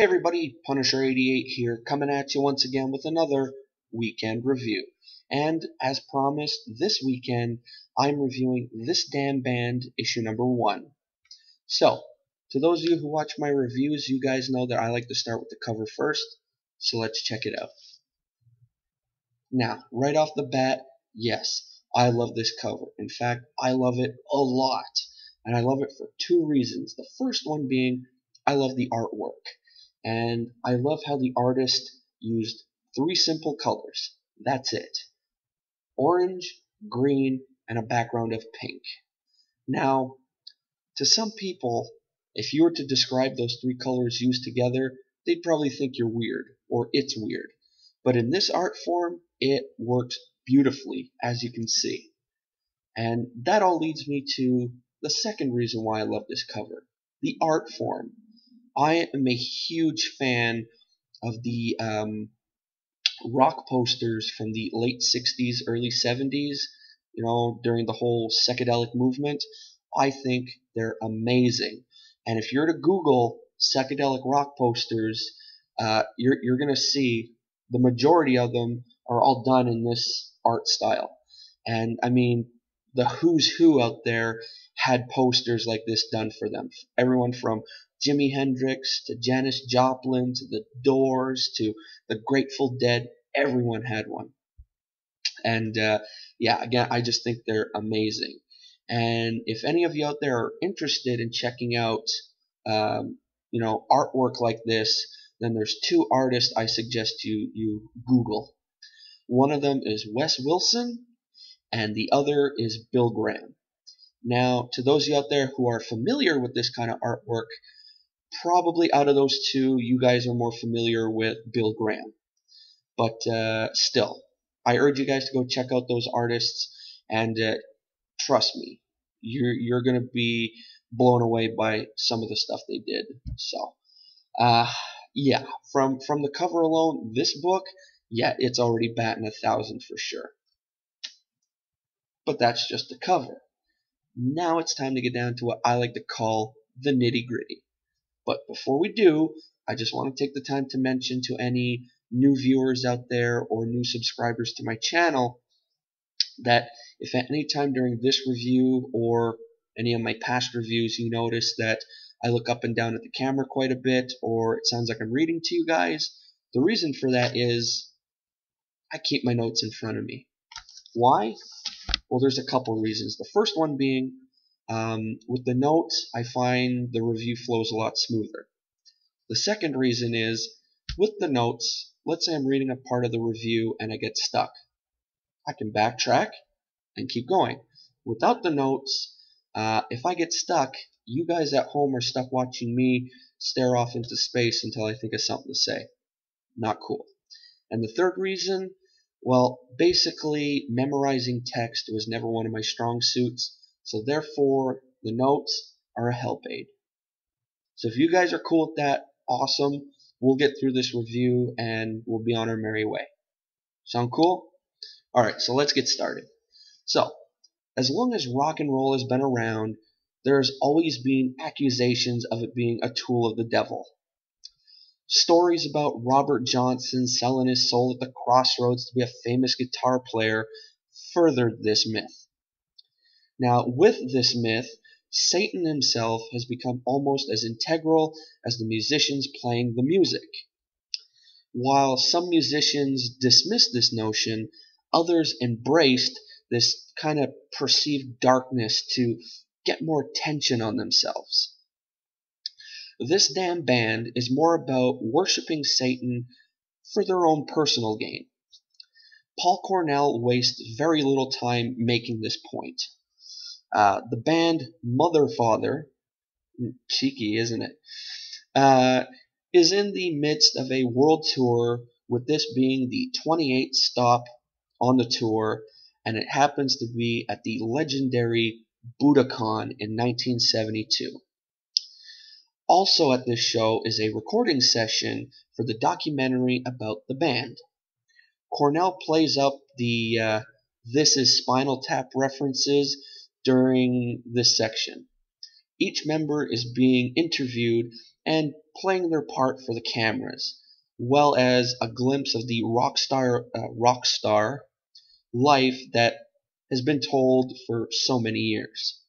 everybody, Punisher88 here, coming at you once again with another weekend review. And as promised, this weekend I'm reviewing This Damn Band issue number 1. So, to those of you who watch my reviews, you guys know that I like to start with the cover first, so let's check it out. Now, right off the bat, yes, I love this cover. In fact, I love it a lot. And I love it for two reasons. The first one being, I love the artwork. And I love how the artist used 3 simple colors. That's it. Orange, green, and a background of pink. Now, to some people, if you were to describe those 3 colors used together, they'd probably think you're weird, or it's weird. But in this art form, it works beautifully, as you can see. And that all leads me to the second reason why I love this cover. The art form. I am a huge fan of the rock posters from the late 60s, early 70s, during the whole psychedelic movement. I think they're amazing. And if you're to Google psychedelic rock posters, you're going to see the majority of them are all done in this art style. And I mean, the who's who out there had posters like this done for them. Everyone from Jimi Hendrix to Janis Joplin to the Doors to the Grateful Dead, everyone had one. And yeah, again, I just think they're amazing. And if any of you out there are interested in checking out, artwork like this, then there's 2 artists I suggest you Google. One of them is Wes Wilson, and the other is Bill Graham. Now, to those of you out there who are familiar with this kind of artwork, probably out of those 2, you guys are more familiar with Bill Graham. But still, I urge you guys to go check out those artists, and trust me, you're going to be blown away by some of the stuff they did. So, yeah, from the cover alone, this book, yeah, it's already batting 1,000 for sure. But that's just the cover. Now it's time to get down to what I like to call the nitty-gritty. But before we do, I just want to take the time to mention to any new viewers out there or new subscribers to my channel that if at any time during this review or any of my past reviews you notice that I look up and down at the camera quite a bit, or it sounds like I'm reading to you guys, the reason for that is I keep my notes in front of me. Why? Well, there's a couple reasons. The first one being, with the notes, I find the review flows a lot smoother. The second reason is, with the notes, let's say I'm reading a part of the review and I get stuck. I can backtrack and keep going. Without the notes, if I get stuck, you guys at home are stuck watching me stare off into space until I think of something to say. Not cool. And the third reason, well, basically, memorizing text was never one of my strong suits, so therefore, the notes are a help aid. So if you guys are cool with that, awesome. We'll get through this review and we'll be on our merry way. Sound cool? Alright, so let's get started. So, as long as rock and roll has been around, there's always been accusations of it being a tool of the devil. Stories about Robert Johnson selling his soul at the crossroads to be a famous guitar player furthered this myth. Now, with this myth, Satan himself has become almost as integral as the musicians playing the music. While some musicians dismissed this notion, others embraced this kind of perceived darkness to get more attention on themselves. This damn band is more about worshiping Satan for their own personal gain. Paul Cornell wastes very little time making this point. The band Mother Father, cheeky isn't it, is in the midst of a world tour, with this being the 28th stop on the tour, and it happens to be at the legendary Budokan in 1972. Also at this show is a recording session for the documentary about the band. Cornell plays up the This Is Spinal Tap references during this section. Each member is being interviewed, and playing their part for the cameras, well as a glimpse of the rock star life that has been told for so many years.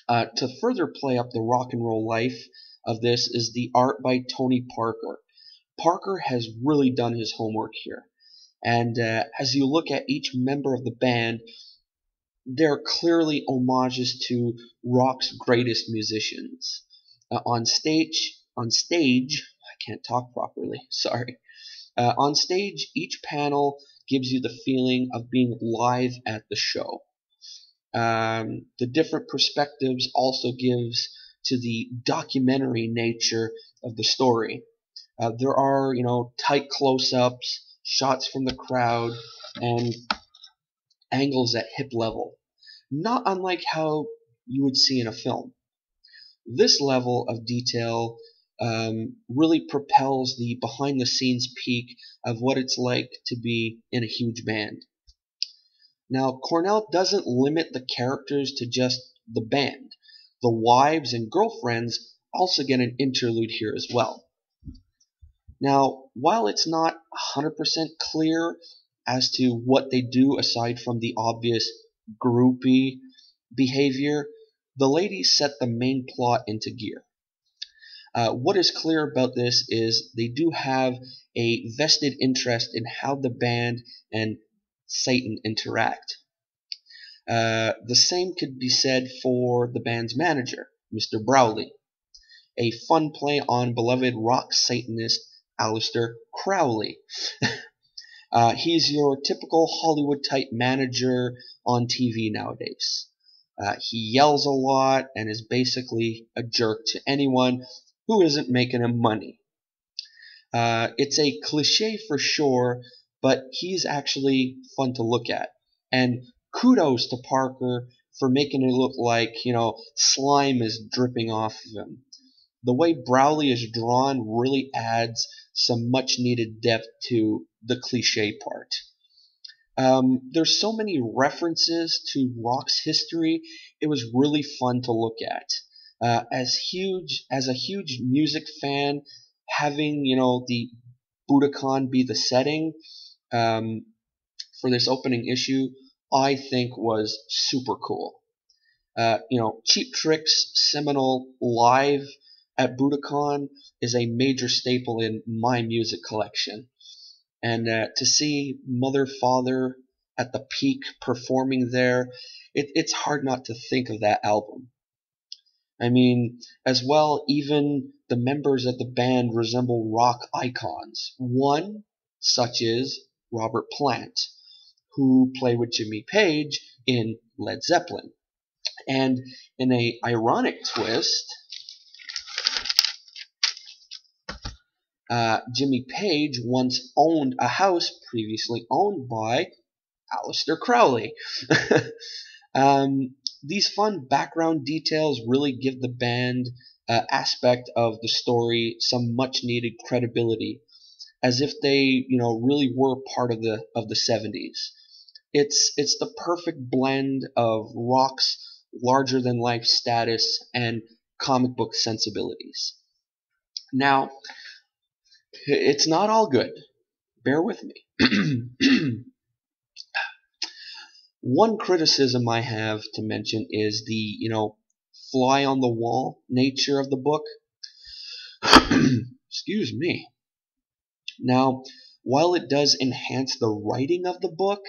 To further play up the rock and roll life of this is the art by Tony Parker. Parker has really done his homework here. And as you look at each member of the band, they're clearly homages to rock's greatest musicians. I can't talk properly, sorry. On stage, each panel gives you the feeling of being live at the show. The different perspectives also gives to the documentary nature of the story. There are, tight close-ups, shots from the crowd, and angles at hip level, not unlike how you would see in a film. This level of detail really propels the behind-the-scenes peek of what it's like to be in a huge band. Now, Cornell doesn't limit the characters to just the band. The wives and girlfriends also get an interlude here as well. Now, while it's not 100% clear as to what they do aside from the obvious groupie behavior, the ladies set the main plot into gear. What is clear about this is they do have a vested interest in how the band and Satan interact. The same could be said for the band's manager, Mr. Browley, a fun play on beloved rock Satanist Aleister Crowley. He's your typical Hollywood-type manager on TV nowadays. He yells a lot and is basically a jerk to anyone who isn't making him money. It's a cliche for sure, but he's actually fun to look at. And kudos to Parker for making it look like, slime is dripping off of him. The way Browley is drawn really adds some much needed depth to the cliche part. There's so many references to rock's history, it was really fun to look at. As a huge music fan, having the Budokan be the setting for this opening issue, I think was super cool. Cheap Trick's seminal Live at Budokan is a major staple in my music collection. And to see Mother Father at the peak performing there, it's hard not to think of that album. I mean, as well, even the members of the band resemble rock icons. One, such as Robert Plant, who played with Jimmy Page in Led Zeppelin. And in an ironic twist, Jimmy Page once owned a house previously owned by Aleister Crowley. These fun background details really give the band aspect of the story some much needed credibility, as if they really were part of the 70s. It's the perfect blend of rock's larger than life status and comic book sensibilities. Now, it's not all good. Bear with me. One criticism I have to mention is the, fly on the wall nature of the book. Excuse me. Now, while it does enhance the writing of the book,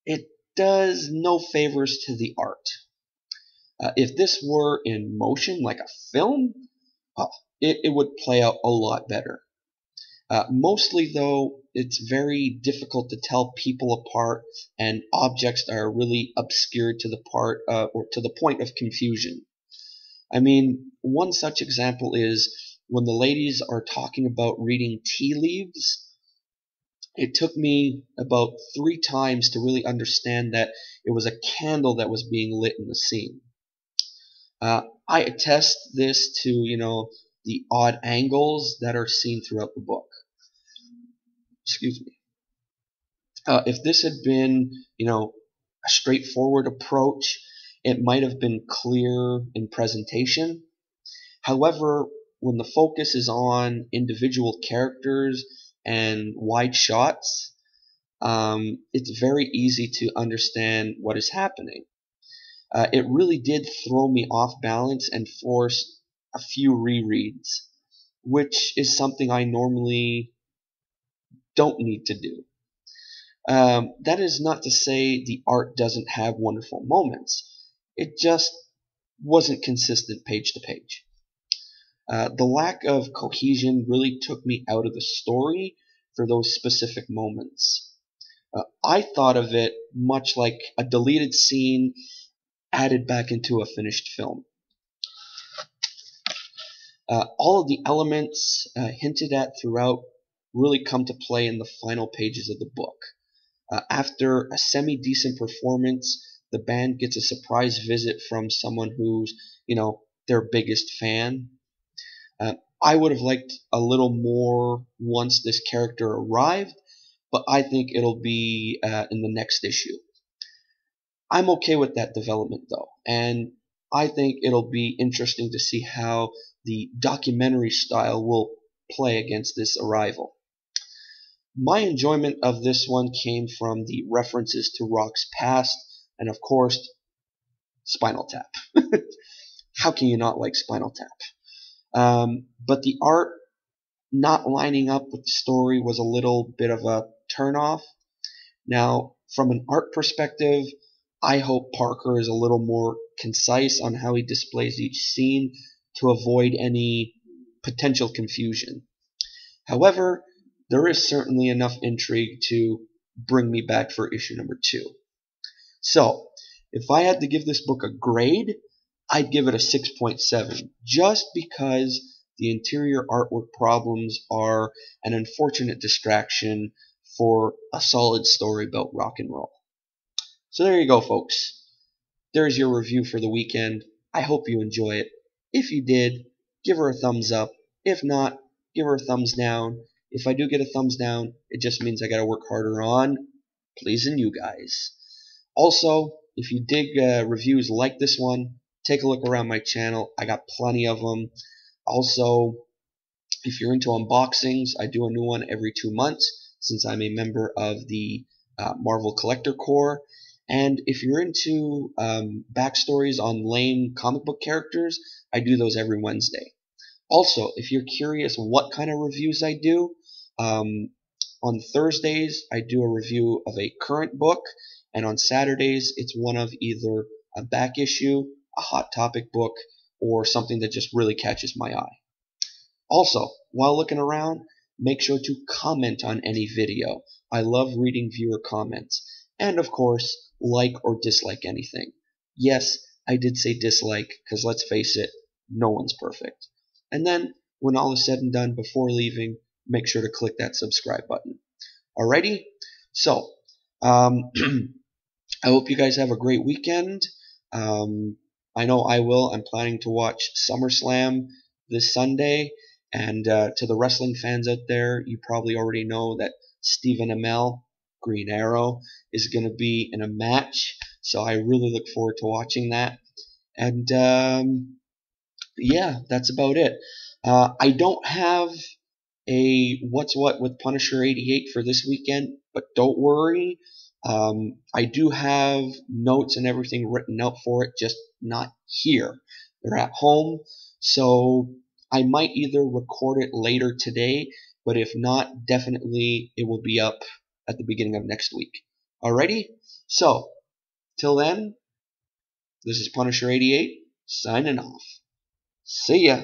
it does no favors to the art. If this were in motion like a film, it would play out a lot better. Mostly, though, it's very difficult to tell people apart, and objects are really obscured to the point of confusion. I mean, one such example is when the ladies are talking about reading tea leaves. It took me about 3 times to really understand that it was a candle that was being lit in the scene. I attest this to, the odd angles that are seen throughout the book. Excuse me. If this had been, a straightforward approach, it might have been clear in presentation. However, when the focus is on individual characters and wide shots, it's very easy to understand what is happening. It really did throw me off balance and force a few rereads, which is something I normally don't need to do. That is not to say the art doesn't have wonderful moments. It just wasn't consistent page to page. The lack of cohesion really took me out of the story for those specific moments. I thought of it much like a deleted scene added back into a finished film. All of the elements hinted at throughout really come to play in the final pages of the book. After a semi-decent performance, the band gets a surprise visit from someone who's, their biggest fan. I would have liked a little more once this character arrived, but I think it'll be in the next issue. I'm okay with that development though, and I think it'll be interesting to see how the documentary style will play against this arrival. My enjoyment of this one came from the references to Rock's past, and of course, Spinal Tap. How can you not like Spinal Tap? But the art not lining up with the story was a little bit of a turnoff. Now, from an art perspective, I hope Parker is a little more concise on how he displays each scene to avoid any potential confusion. However, there is certainly enough intrigue to bring me back for issue number 2. So, if I had to give this book a grade, I'd give it a 6.7, just because the interior artwork problems are an unfortunate distraction for a solid story about rock and roll. So there you go, folks. There's your review for the weekend. I hope you enjoy it. If you did, give her a thumbs up. If not, give her a thumbs down. If I do get a thumbs down, it just means I gotta work harder on pleasing you guys. Also, if you dig reviews like this one, take a look around my channel. I got plenty of them. Also, if you're into unboxings, I do a new one every 2 months since I'm a member of the Marvel Collector Corps. And if you're into backstories on lame comic book characters, I do those every Wednesday. Also, if you're curious what kind of reviews I do, on Thursdays I do a review of a current book, and on Saturdays it's one of either a back issue, a hot topic book, or something that just really catches my eye. Also, while looking around, make sure to comment on any video. I love reading viewer comments. And of course, like or dislike anything. Yes, I did say dislike, because let's face it, no one's perfect. And then, when all is said and done before leaving, make sure to click that subscribe button. Alrighty? So, I hope you guys have a great weekend. I know I will. I'm planning to watch SummerSlam this Sunday. And to the wrestling fans out there, you probably already know that Stephen Amell, Green Arrow, is going to be in a match. So I really look forward to watching that. And yeah, that's about it. I don't have a What's What with Punisher 88 for this weekend, but don't worry. I do have notes and everything written out for it, just not here. They're at home, so I might either record it later today, but if not, definitely it will be up at the beginning of next week. Alrighty? So, till then, this is Punisher 88, signing off. See ya!